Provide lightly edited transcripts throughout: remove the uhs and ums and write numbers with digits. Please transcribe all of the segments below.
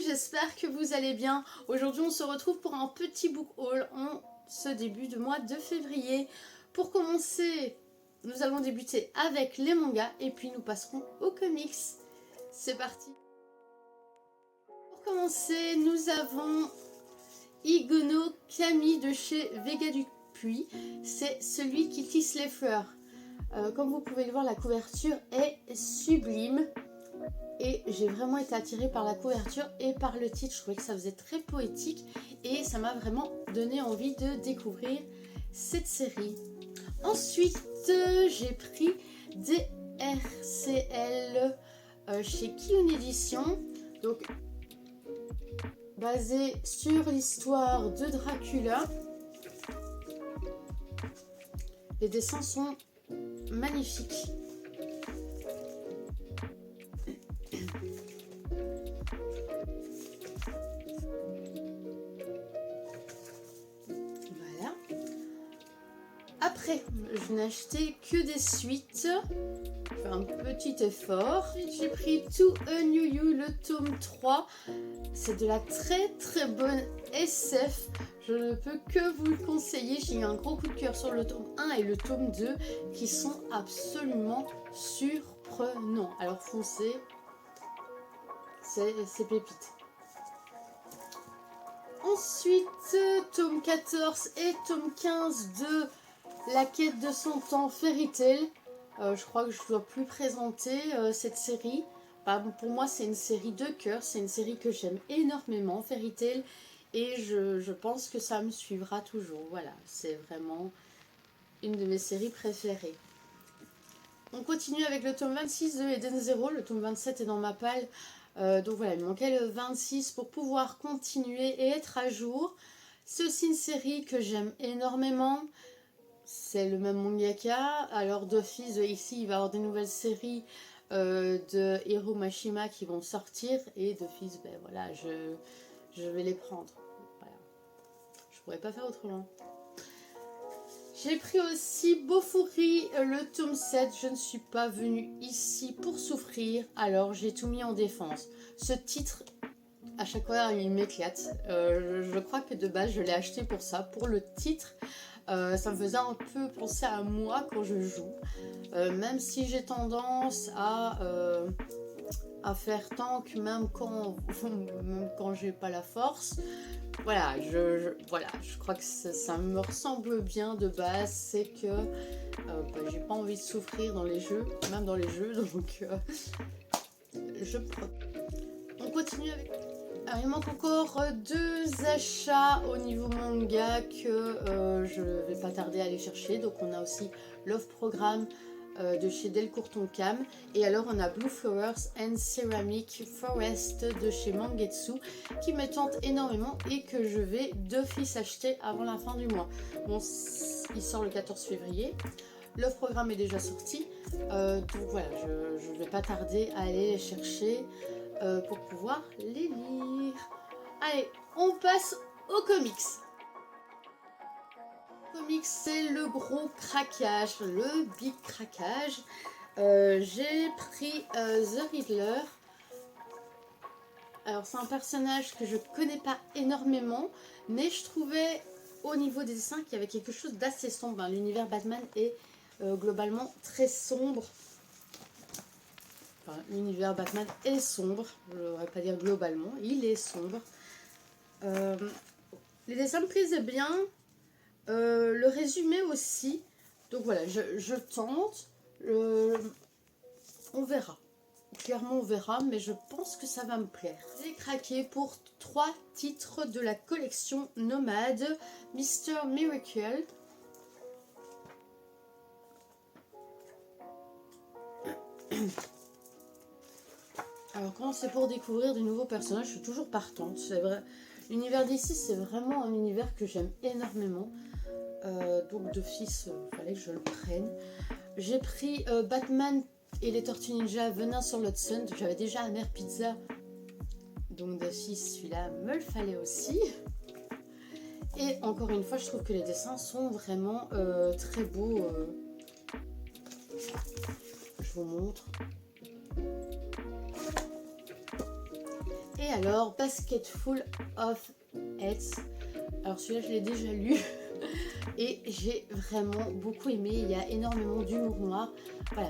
j'espère que vous allez bien. Aujourd'hui on se retrouve pour un petit book haul en ce début de mois de février. Pour commencer, nous allons débuter avec les mangas et puis nous passerons aux comics. C'est parti. Pour commencer, nous avons Higono Kami de chez Vega Dupuis. C'est celui qui tisse les fleurs. Comme vous pouvez le voir, la couverture est sublime. Et j'ai vraiment été attirée par la couverture et par le titre. Je trouvais que ça faisait très poétique et ça m'a vraiment donné envie de découvrir cette série. Ensuite, j'ai pris des RCL chez Kiyun Édition. Donc, basé sur l'histoire de Dracula. Les dessins sont magnifiques. Voilà. Après, je n'ai acheté que des suites. Je fais un petit effort. J'ai pris To A New You, le tome 3. C'est de la très bonne SF. Je ne peux que vous le conseiller. J'ai eu un gros coup de cœur sur le tome 1 et le tome 2 qui sont absolument surprenants. Alors foncez, c'est pépite. Ensuite, tome 14 et tome 15 de La quête de son temps Fairy Tail. Je crois que je ne dois plus présenter cette série. Pour moi, c'est une série de cœur. C'est une série que j'aime énormément, Fairy Tail. Et je pense que ça me suivra toujours. Voilà, c'est vraiment une de mes séries préférées. On continue avec le tome 26 de Eden Zero. Le tome 27 est dans ma palle. Donc voilà, il me manquait le 26 pour pouvoir continuer et être à jour. C'est aussi une série que j'aime énormément. C'est le même mangaka. Alors d'office, ici, il va y avoir des nouvelles séries de Hiro Mashima qui vont sortir. Et d'office, ben voilà, je vais les prendre. Voilà. Je pourrais pas faire autrement. J'ai pris aussi Bofuri, le tome 7. Je ne suis pas venue ici pour souffrir, alors j'ai tout mis en défense. Ce titre, à chaque fois, il m'éclate. Je crois que de base, je l'ai acheté pour ça, pour le titre. Ça me faisait un peu penser à moi quand je joue. Même si j'ai tendance à faire tank, même quand j'ai pas la force. Voilà, je crois que ça me ressemble bien de base, c'est que j'ai pas envie de souffrir dans les jeux, même dans les jeux, donc on continue avec... Alors, il manque encore 2 achats au niveau manga que je vais pas tarder à aller chercher, donc on a aussi Love Programme de chez Delcourt Tonkam, et alors on a Blue Flowers and Ceramic Forest de chez Mangetsu qui me tente énormément et que je vais d'office acheter avant la fin du mois. Bon, il sort le 14 février, Love Programme est déjà sorti, donc voilà, je ne vais pas tarder à aller les chercher pour pouvoir les lire. Allez, on passe aux comics. Comics, c'est le gros craquage, le big craquage. J'ai pris The Riddler. Alors c'est un personnage que je connais pas énormément, mais je trouvais au niveau des dessins qu'il y avait quelque chose d'assez sombre. L'univers Batman est globalement très sombre. Enfin, l'univers Batman est sombre, je ne devrais pas dire globalement, il est sombre. Les dessins me plaisaient bien. Le résumé aussi, donc voilà, je tente, on verra, clairement on verra, mais je pense que ça va me plaire. J'ai craqué pour 3 titres de la collection Nomade, Mr. Miracle, alors quand c'est pour découvrir de nouveaux personnages, je suis toujours partante, c'est vrai. L'univers d'ici, c'est vraiment un univers que j'aime énormément. Donc d'office, il fallait que je le prenne. J'ai pris Batman et les Tortues Ninja Venin sur l'Hudson. J'avais déjà Amer Pizza, donc d'office celui-là me le fallait aussi. Et encore une fois, je trouve que les dessins sont vraiment très beaux. Je vous montre. Et alors, Basketful of Heads. Alors celui-là, je l'ai déjà lu. Et j'ai vraiment beaucoup aimé. Il y a énormément d'humour noir. Voilà,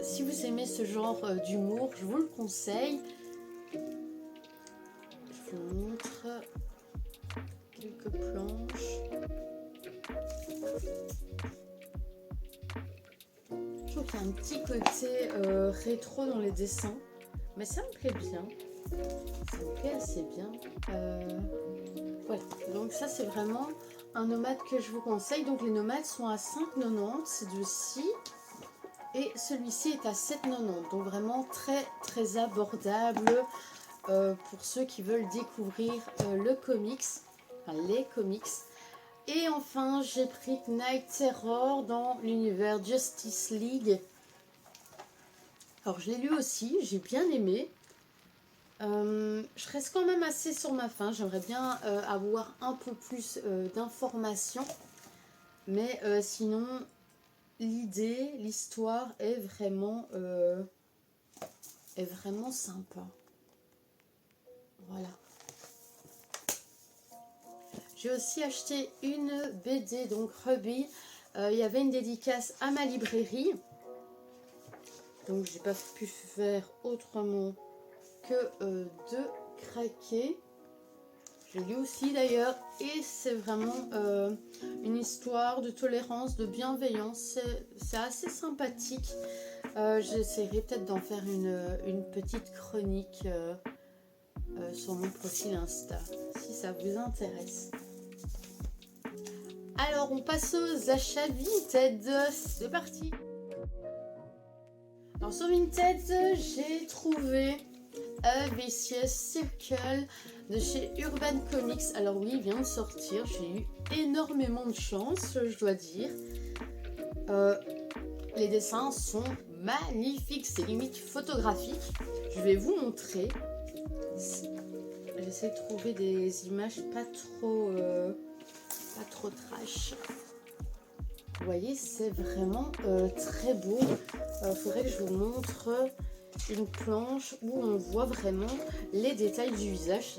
si vous aimez ce genre d'humour, je vous le conseille. Je vous montre quelques planches. Je trouve qu'il y a un petit côté rétro dans les dessins. Mais ça me plaît bien. Ça me plaît assez bien. Voilà, donc ça c'est vraiment un nomade que je vous conseille. Donc les nomades sont à 5,90, c'est de ci. Et celui-ci est à 7,90. Donc vraiment très très abordable pour ceux qui veulent découvrir le comics. Enfin les comics. Et enfin j'ai pris Night Terror dans l'univers Justice League. Alors je l'ai lu aussi, j'ai bien aimé. Je reste quand même assez sur ma faim. J'aimerais bien avoir un peu plus d'informations. Mais sinon, l'idée, l'histoire est vraiment sympa. Voilà. J'ai aussi acheté une BD, donc Ruby. Il y avait une dédicace à ma librairie. Donc j'ai pas pu faire autrement que de craquer. Je lu aussi d'ailleurs et c'est vraiment une histoire de tolérance, de bienveillance. C'est assez sympathique. J'essaierai peut-être d'en faire une petite chronique sur mon profil Insta si ça vous intéresse. Alors on passe aux achats Vinted. C'est parti. Alors sur Vinted j'ai trouvé A Vicious Circle de chez Urban Comics. Alors oui, il vient de sortir. J'ai eu énormément de chance, je dois dire. Les dessins sont magnifiques. C'est limite photographique. Je vais vous montrer. J'essaie de trouver des images pas trop trash. Vous voyez, c'est vraiment très beau. Faudrait que je vous montre une planche où on voit vraiment les détails du visage.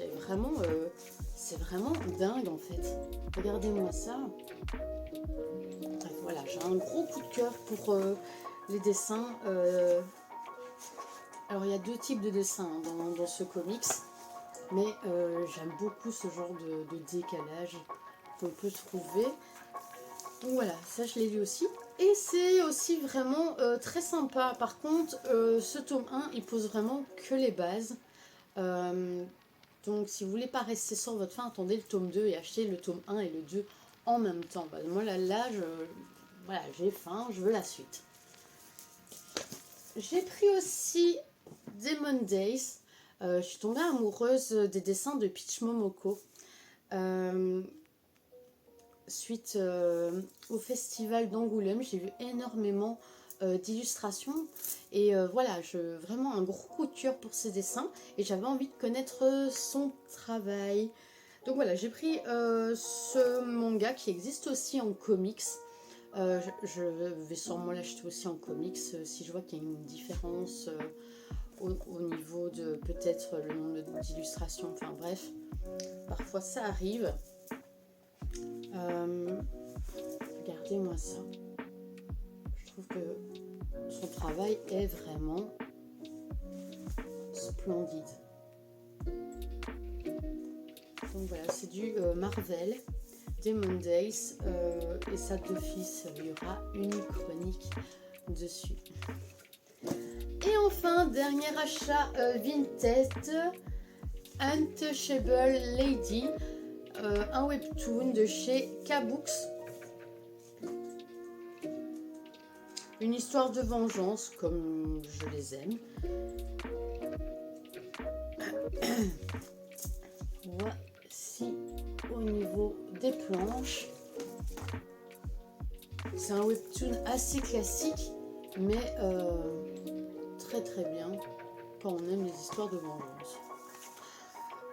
C'est vraiment dingue en fait. Regardez-moi ça. Bref, voilà, j'ai un gros coup de cœur pour les dessins. Alors il y a deux types de dessins dans ce comics, mais j'aime beaucoup ce genre de décalage qu'on peut trouver. Donc voilà, ça je l'ai lu aussi. Et c'est aussi vraiment très sympa. Par contre, ce tome 1, il pose vraiment que les bases. Donc si vous voulez pas rester sur votre faim, attendez le tome 2 et achetez le tome 1 et le 2 en même temps. Bah, moi là voilà, j'ai faim, je veux la suite. J'ai pris aussi Demon Days. Je suis tombée amoureuse des dessins de Peach Momoko. Suite au festival d'Angoulême, j'ai vu énormément d'illustrations et voilà, vraiment un gros coup de cœur pour ses dessins et j'avais envie de connaître son travail. Donc voilà, j'ai pris ce manga qui existe aussi en comics. Je vais sûrement l'acheter aussi en comics si je vois qu'il y a une différence au niveau de peut-être le nombre d'illustrations, enfin bref, parfois ça arrive. Regardez-moi ça. Je trouve que son travail est vraiment splendide. Donc voilà, c'est du Marvel, Demon Days, et ça d'office, il y aura une chronique dessus. Et enfin, dernier achat Vinted, Untouchable Lady, un webtoon de chez K-Books. Une histoire de vengeance, comme je les aime. Voici au niveau des planches. C'est un webtoon assez classique, mais très très bien quand on aime les histoires de vengeance.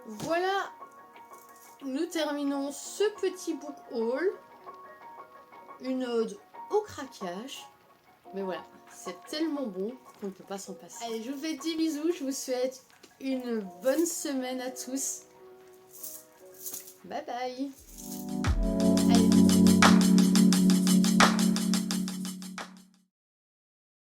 Voilà, nous terminons ce petit book haul. Une ode au craquage. Mais voilà, c'est tellement bon qu'on ne peut pas s'en passer. Allez, je vous fais des bisous, je vous souhaite une bonne semaine à tous. Bye bye.